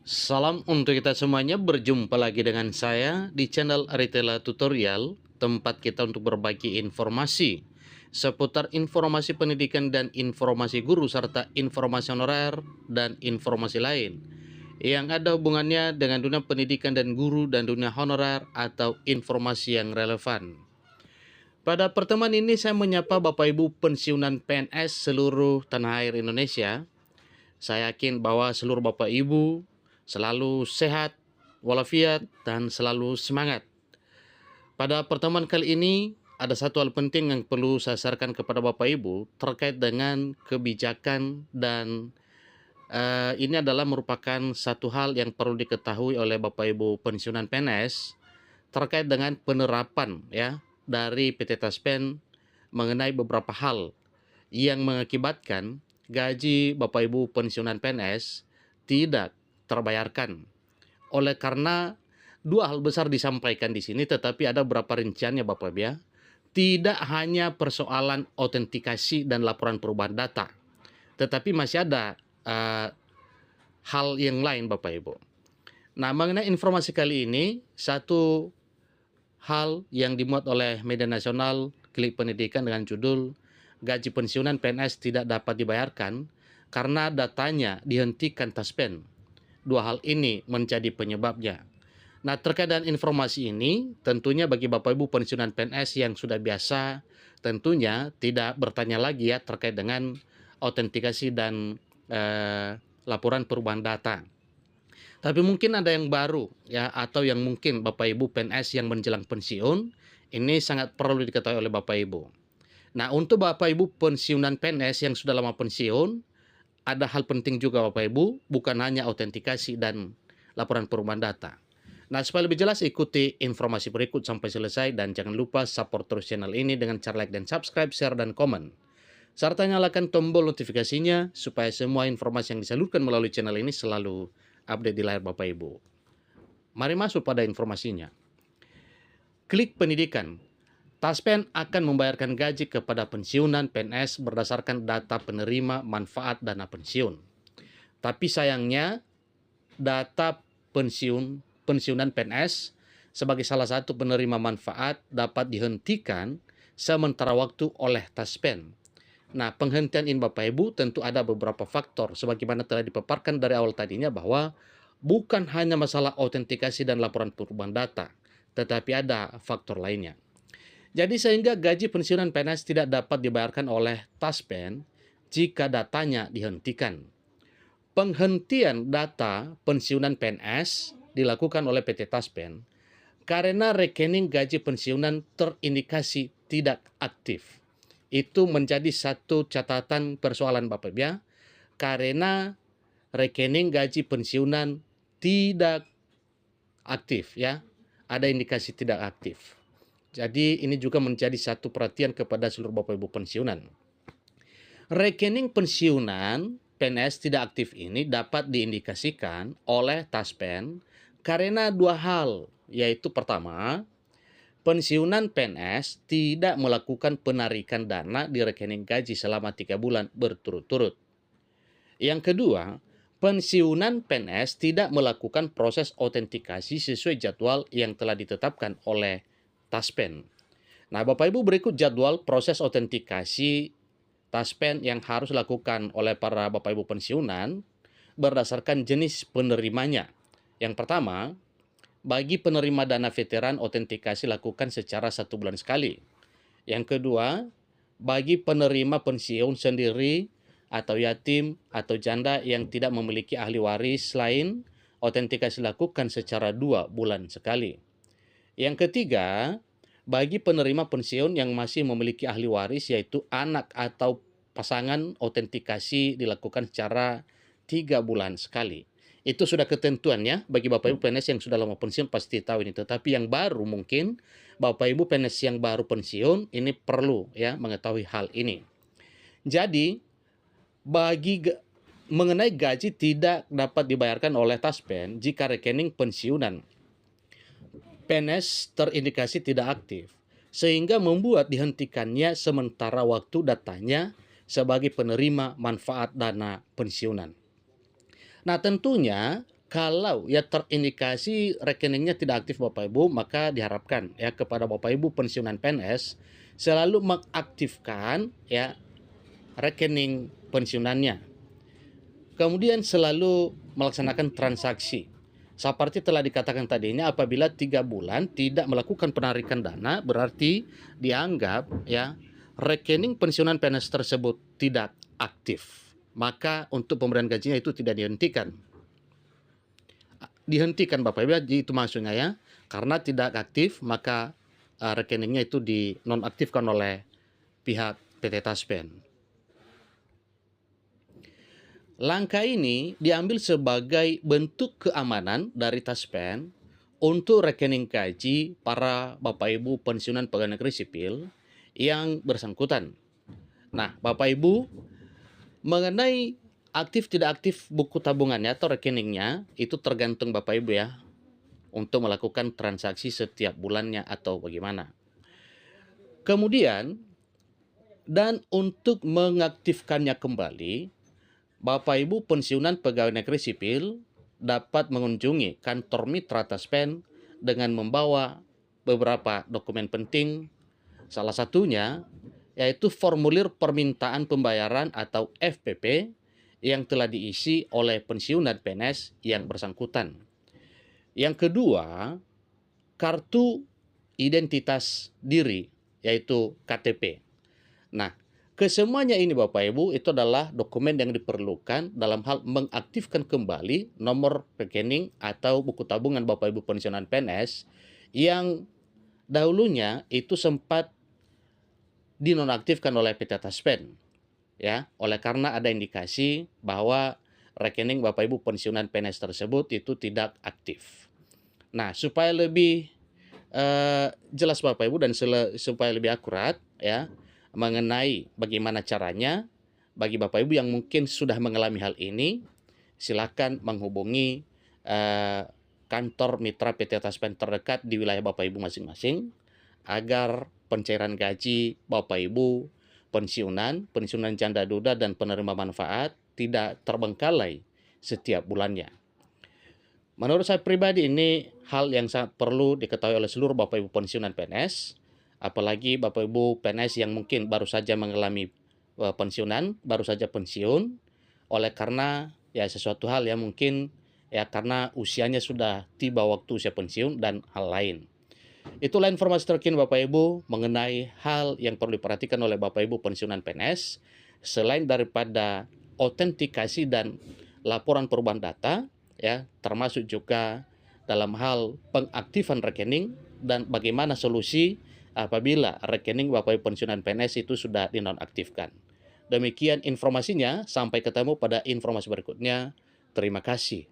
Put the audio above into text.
Salam untuk kita semuanya, berjumpa lagi dengan saya di channel Aritela Tutorial, tempat kita untuk berbagi informasi seputar informasi pendidikan dan informasi guru serta informasi honorer dan informasi lain yang ada hubungannya dengan dunia pendidikan dan guru dan dunia honorer atau informasi yang relevan. Pada pertemuan ini saya menyapa Bapak Ibu pensiunan PNS seluruh tanah air Indonesia. Saya yakin bahwa seluruh Bapak Ibu selalu sehat, walafiat, dan selalu semangat. Pada pertemuan kali ini, ada satu hal penting yang perlu saya sarankan kepada Bapak Ibu terkait dengan kebijakan dan ini adalah merupakan satu hal yang perlu diketahui oleh Bapak Ibu pensiunan PNS terkait dengan penerapan ya dari PT Taspen mengenai beberapa hal yang mengakibatkan gaji Bapak Ibu pensiunan PNS tidak terbayarkan. Oleh karena dua hal besar disampaikan di sini, tetapi ada beberapa rinciannya Bapak Ibu ya. Tidak hanya persoalan autentikasi dan laporan perubahan data, tetapi masih ada hal yang lain Bapak Ibu. Nah, mengenai informasi kali ini, satu hal yang dimuat oleh media nasional Klik Pendidikan dengan judul gaji pensiunan PNS tidak dapat dibayarkan karena datanya dihentikan Taspen. Dua hal ini menjadi penyebabnya. Nah, terkait dengan informasi ini, tentunya bagi Bapak Ibu pensiunan PNS yang sudah biasa, tentunya tidak bertanya lagi ya terkait dengan autentikasi dan laporan perubahan data. Tapi mungkin ada yang baru ya, atau yang mungkin Bapak Ibu PNS yang menjelang pensiun, ini sangat perlu diketahui oleh Bapak Ibu. Nah, untuk Bapak Ibu pensiunan PNS yang sudah lama pensiun, ada hal penting juga Bapak Ibu, bukan hanya autentikasi dan laporan perubahan data. Nah, supaya lebih jelas ikuti informasi berikut sampai selesai dan jangan lupa support terus channel ini dengan cara like dan subscribe, share dan komen. Serta nyalakan tombol notifikasinya supaya semua informasi yang disalurkan melalui channel ini selalu update di layar Bapak Ibu. Mari masuk pada informasinya. Klik Pendidikan. Taspen akan membayarkan gaji kepada pensiunan PNS berdasarkan data penerima manfaat dana pensiun. Tapi sayangnya, data pensiunan PNS sebagai salah satu penerima manfaat dapat dihentikan sementara waktu oleh Taspen. Nah, penghentian ini Bapak Ibu tentu ada beberapa faktor sebagaimana telah dipaparkan dari awal tadinya bahwa bukan hanya masalah autentikasi dan laporan perubahan data, tetapi ada faktor lainnya. Jadi sehingga gaji pensiunan PNS tidak dapat dibayarkan oleh Taspen jika datanya dihentikan. Penghentian data pensiunan PNS dilakukan oleh PT Taspen karena rekening gaji pensiunan terindikasi tidak aktif. Itu menjadi satu catatan persoalan Bapak Ibu ya, karena rekening gaji pensiunan tidak aktif ya, ada indikasi tidak aktif. Jadi ini juga menjadi satu perhatian kepada seluruh Bapak Ibu pensiunan. Rekening pensiunan PNS tidak aktif ini dapat diindikasikan oleh Taspen karena dua hal, yaitu pertama, pensiunan PNS tidak melakukan penarikan dana di rekening gaji selama 3 bulan berturut-turut. Yang kedua, pensiunan PNS tidak melakukan proses autentikasi sesuai jadwal yang telah ditetapkan oleh Taspen. Nah, Bapak Ibu berikut jadwal proses autentikasi Taspen yang harus dilakukan oleh para Bapak Ibu pensiunan berdasarkan jenis penerimanya. Yang pertama, bagi penerima dana veteran, autentikasi lakukan secara 1 bulan sekali. Yang kedua, bagi penerima pensiun sendiri atau yatim atau janda yang tidak memiliki ahli waris lain, autentikasi lakukan secara 2 bulan sekali. Yang ketiga, bagi penerima pensiun yang masih memiliki ahli waris yaitu anak atau pasangan, autentikasi dilakukan secara 3 bulan sekali. Itu sudah ketentuannya bagi Bapak Ibu PNS yang sudah lama pensiun pasti tahu ini. Tetapi yang baru mungkin Bapak Ibu PNS yang baru pensiun ini perlu ya mengetahui hal ini. Jadi mengenai gaji tidak dapat dibayarkan oleh Taspen jika rekening pensiunan PNS terindikasi tidak aktif, sehingga membuat dihentikannya sementara waktu datanya sebagai penerima manfaat dana pensiunan. Nah, tentunya Kalau ya terindikasi rekeningnya tidak aktif Bapak Ibu, maka diharapkan ya kepada Bapak Ibu pensiunan PNS selalu mengaktifkan ya rekening pensiunannya. Kemudian selalu melaksanakan transaksi. Seperti telah dikatakan tadinya, apabila 3 bulan tidak melakukan penarikan dana, berarti dianggap ya rekening pensiunan PNS tersebut tidak aktif. Maka untuk pemberian gajinya itu tidak dihentikan. Dihentikan Bapak Ibu, itu maksudnya ya. Karena tidak aktif, maka rekeningnya itu dinonaktifkan oleh pihak PT Taspen. Langkah ini diambil sebagai bentuk keamanan dari Taspen untuk rekening gaji para Bapak Ibu pensiunan pegawai negeri sipil yang bersangkutan. Nah, Bapak Ibu, mengenai aktif tidak aktif buku tabungannya atau rekeningnya, itu tergantung Bapak Ibu ya, untuk melakukan transaksi setiap bulannya atau bagaimana. Kemudian, dan untuk mengaktifkannya kembali, Bapak Ibu pensiunan pegawai negeri sipil dapat mengunjungi kantor mitra Taspen dengan membawa beberapa dokumen penting. Salah satunya yaitu formulir permintaan pembayaran atau FPP yang telah diisi oleh pensiunan PNS yang bersangkutan. Yang kedua, kartu identitas diri yaitu KTP. Nah, kesemuanya ini Bapak Ibu itu adalah dokumen yang diperlukan dalam hal mengaktifkan kembali nomor rekening atau buku tabungan Bapak Ibu pensiunan PNS yang dahulunya itu sempat dinonaktifkan oleh PT Taspen. Ya, oleh karena ada indikasi bahwa rekening Bapak Ibu pensiunan PNS tersebut itu tidak aktif. Nah, supaya lebih jelas Bapak Ibu dan supaya lebih akurat ya, mengenai bagaimana caranya bagi Bapak Ibu yang mungkin sudah mengalami hal ini, silakan menghubungi kantor mitra PT Taspen terdekat di wilayah Bapak Ibu masing-masing agar pencairan gaji Bapak Ibu pensiunan janda duda dan penerima manfaat tidak terbengkalai setiap bulannya. Menurut saya pribadi ini hal yang sangat perlu diketahui oleh seluruh Bapak Ibu pensiunan PNS. Apalagi Bapak Ibu PNS yang mungkin baru saja mengalami pensiunan, baru saja pensiun, oleh karena ya sesuatu hal yang mungkin ya karena usianya sudah tiba waktu usia pensiun dan hal lain. Itulah informasi terkini Bapak Ibu mengenai hal yang perlu diperhatikan oleh Bapak Ibu pensiunan PNS selain daripada autentikasi dan laporan perubahan data ya, termasuk juga dalam hal pengaktifan rekening dan bagaimana solusi apabila rekening Bapak Ibu pensiunan PNS itu sudah dinonaktifkan. Demikian informasinya, sampai ketemu pada informasi berikutnya. Terima kasih.